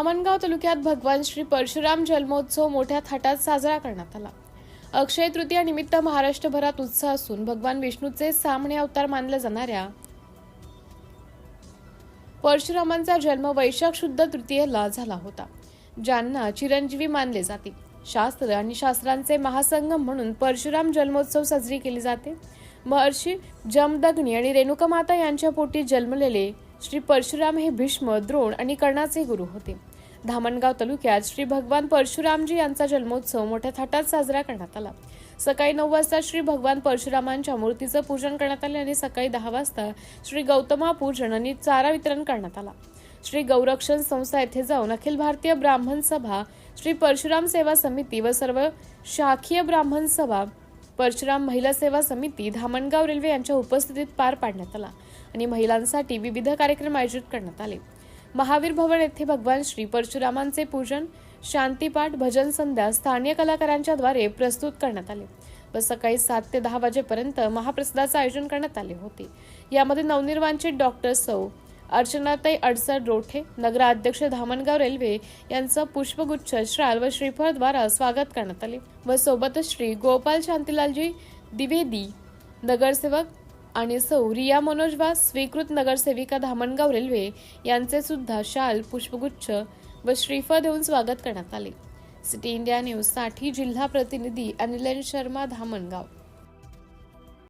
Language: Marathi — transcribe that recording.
धामणगाव तालुक्यात भगवान श्री परशुराम जन्मोत्सव मोठ्या थाटात साजरा करण्यात आला। अक्षय तृतीया निमित्त महाराष्ट्रभरात उत्साह असून भगवान विष्णूचे सामने अवतार मानल्या जाणाऱ्या परशुरामांचा जन्म वैशाख शुद्ध तृतीयेला झाला होता, ज्यांना चिरंजीवी मानले जाते। शास्त्र आणि शास्त्रांचे महासंगम म्हणून परशुराम जन्मोत्सव साजरी केली जाते। महर्षी जमदग्नी आणि रेणुकामाता यांच्या पोटी जन्मलेले श्री परशुराम हे भीष्म, द्रोण आणि कर्णाचे गुरु होते। धामणगाव तालुक्यात श्री भगवान परशुरामजी यांचा जन्मोत्सव मोठ्या थाटात साजरा करण्यात आला। सकाळी 9 वाजता श्री भगवान परशुरामांच्या मूर्तीचं पूजन करण्यात आले आणि सकाळी 10 वाजता श्री गौतमा पूजन आणि चारा वितरण करण्यात आला। श्री गौरक्षण संस्था येथे जाऊन अखिल भारतीय ब्राह्मण सभा, श्री परशुराम सेवा समिती व सर्व शाखीय ब्राह्मण सभा, परशुराम महिला सेवा समिती, धामणगाव रेल्वे यांच्या उपस्थितीत पार पाडण्यात आला आणि महिलांसाठी विविध कार्यक्रम आयोजित करण्यात आले। महावीर भवन येथे भगवान श्री परशुरामांचे पूजन, शांतीपाठ, भजन संध्या स्थानीय कलाकारांच्या द्वारे प्रस्तुत करण्यात आले व सकाळी 7 ते 10 वाजेपर्यंत महाप्रसादाचे आयोजन करण्यात आले होते। यामध्ये नवनिर्वाचित डॉक्टर सौ अर्चनाताई अडसर रोठे, नगराध्यक्ष धामणगाव रेल्वे यांचं पुष्पगुच्छ, श्राल व श्रीफळद्वारा स्वागत करण्यात आले व सोबतच श्री गोपाल शांतीलालजी द्विवेदी नगरसेवक आणि सौ रिया मनोज वास स्वीकृत नगरसेविका धामणगाव रेल्वे यांचे सुद्धा शाल, पुष्पगुच्छ व श्रीफळ देऊन स्वागत करण्यात आले। सिटी इंडिया न्यूज साठी जिल्हा प्रतिनिधी अनिल शर्मा, धामणगाव।